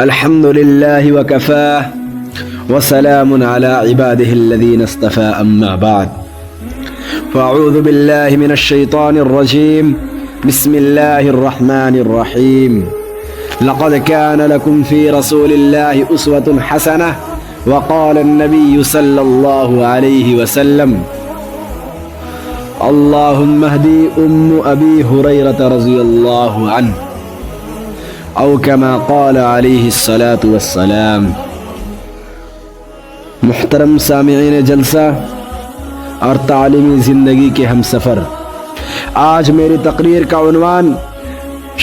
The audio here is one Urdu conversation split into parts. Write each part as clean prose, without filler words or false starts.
الحمد لله وكفاه وسلام على عباده الذين اصطفى أما بعد فأعوذ بالله من الشيطان الرجيم بسم الله الرحمن الرحيم لقد كان لكم في رسول الله أسوة حسنة وقال النبي صلى الله عليه وسلم اللهم اهدي أم أبي هريرة رضي الله عنه او كما قال علیہ الصلاۃ والسلام۔ محترم سامعین جلسہ اور تعلیمی زندگی کے ہم سفر، آج میری تقریر کا عنوان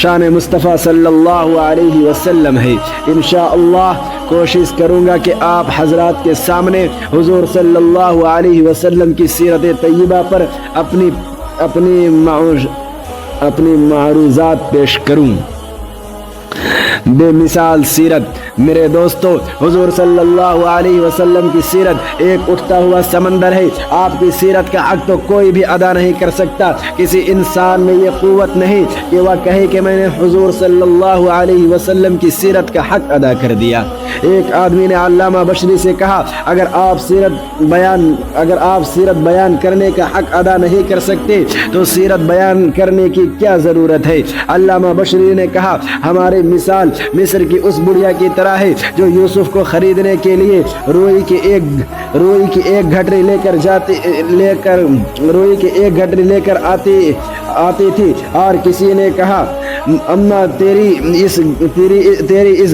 شان مصطفیٰ صلی اللہ علیہ وسلم ہے۔ انشاءاللہ کوشش کروں گا کہ آپ حضرات کے سامنے حضور صلی اللہ علیہ وسلم کی سیرت طیبہ پر اپنی معروضات پیش کروں۔ بے مثال سیرت، میرے دوستو، حضور صلی اللہ علیہ وسلم کی سیرت ایک اٹھتا ہوا سمندر ہے۔ آپ کی سیرت کا حق تو کوئی بھی ادا نہیں کر سکتا۔ کسی انسان میں یہ قوت نہیں کہ وہ کہے کہ میں نے حضور صلی اللہ علیہ وسلم کی سیرت کا حق ادا کر دیا۔ ایک آدمی نے علامہ بشری سے کہا، اگر آپ سیرت بیان کرنے کا حق ادا نہیں کر سکتے تو سیرت بیان کرنے کی کیا ضرورت ہے؟ علامہ بشری نے کہا، ہماری مثال مصر کی اس بڑھیا کی طرح ہے جو یوسف کو خریدنے کے لیے روئی کی ایک گھٹری لے کر آتی تھی، اور کسی نے کہا اما تیری اس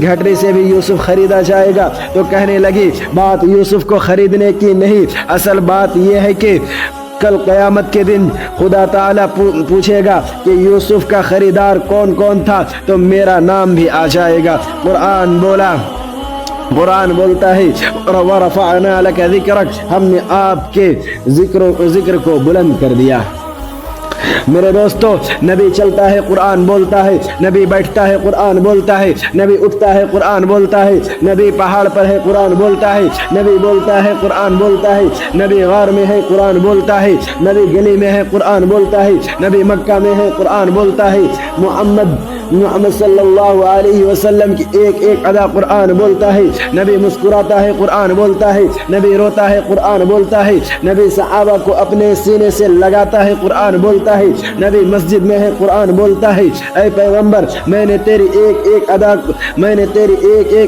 گھٹری سے بھی یوسف خریدا جائے گا، تو کہنے لگی بات یوسف کو خریدنے کی نہیں، اصل بات یہ ہے کہ کل قیامت کے دن خدا تعالیٰ پوچھے گا کہ یوسف کا خریدار کون کون تھا، تو میرا نام بھی آ جائے گا۔ قرآن بولتا ہے وَرَفَعْنَا لَكَ ذِكْرَكَ، ہم نے آپ کے ذکر کو بلند کر دیا۔ میرے دوستو، نبی چلتا ہے قرآن بولتا ہے، نبی بیٹھتا ہے قرآن بولتا ہے، نبی اٹھتا ہے قرآن بولتا ہے، نبی پہاڑ پر ہے قرآن بولتا ہے، نبی بولتا ہے قرآن بولتا ہے، نبی غار میں ہے قرآن بولتا ہے، نبی گلی میں ہے قرآن بولتا ہے، نبی مکہ میں ہے قرآن بولتا ہے۔ محمد صلی اللہ علیہ وسلم کی ایک ادا قرآن بولتا ہے۔ نبی مسکراتا ہے قرآن بولتا ہے، نبی روتا ہے قرآن بولتا ہے، نبی صحابہ کو اپنے سینے سے لگاتا ہے قرآن بولتا ہے، نبی مسجد میں ہے قرآن بولتا ہے۔ اے پیغمبر، میں نے تیری ایک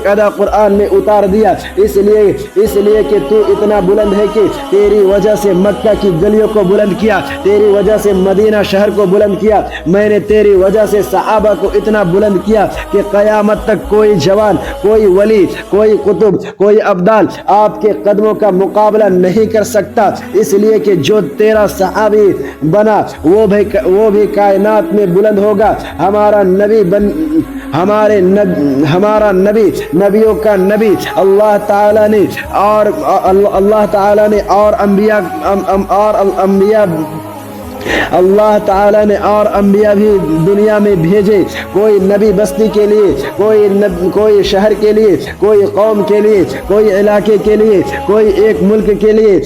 ادا قرآن میں اتار دیا، اس لیے کہ تو اتنا بلند ہے کہ تیری وجہ سے مکہ کی گلیوں کو بلند کیا، تیری وجہ سے مدینہ شہر کو بلند کیا، میں نے تیری وجہ سے صحابہ کو اتنا بلند کیا کہ قیامت تک کوئی جوان، کوئی ولی، کوئی قطب، کوئی ابدال آپ کے قدموں کا مقابلہ نہیں کر سکتا۔ اس لیے کہ جو تیرا صحابی بنا وہ بھی کائنات میں بلند ہوگا۔ ہمارا نبی نبیوں کا نبی، اللہ تعالی نے اور انبیاء بھی دنیا میں بھیجے۔ کوئی نبی بستی کے لیے، کوئی شہر کے لیے، کوئی قوم کے لیے، کوئی علاقے کے لیے، کوئی ایک ملک کے لیے،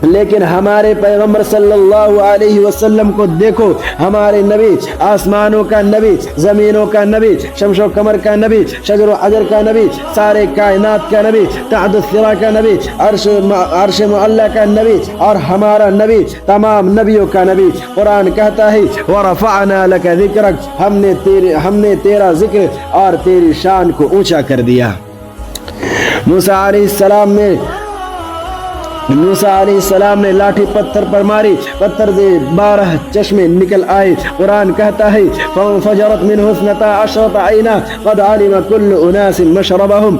لیکن ہمارے پیغمبر صلی اللہ علیہ وسلم کو دیکھو، ہمارے نبی آسمانوں کا نبی، زمینوں کا نبی، شمس و قمر کا نبی، شجر و حجر کا نبی، سارے کائنات کا نبی، تحت الثرى کا نبی، عرش معلی کا نبی، اور ہمارا نبی تمام نبیوں کا نبی۔ قرآن کہتا ہے وَرَفَعْنَا لَكَ ذِكْرَكَ، ہم نے تیرا ذکر اور تیری شان کو اونچا کر دیا۔ موسیٰ علیہ السلام نے لاٹھی پتھر پر ماری، پتھر سے 12 چشمے نکل آئے۔ قرآن کہتا ہے فَانْفَجَرَتْ مِنْهُ 12 عَيْنًا قَدْ عَلِمَ كُلُّ أُنَاسٍ مَشْرَبَهُمْ،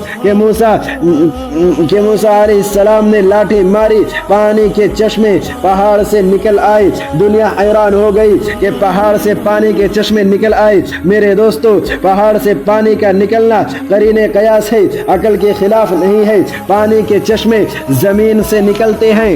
کہ موسیٰ علیہ السلام نے لاٹھی ماری، پانی کے چشمے پہاڑ سے نکل آئے۔ دنیا حیران ہو گئی کہ پہاڑ سے پانی کے چشمے نکل آئے۔ میرے دوستو، پہاڑ سے پانی کا نکلنا قرین قیاس ہے، عقل کے خلاف نہیں ہے۔ پانی کے چشمے زمین سے نکلتے ہیں،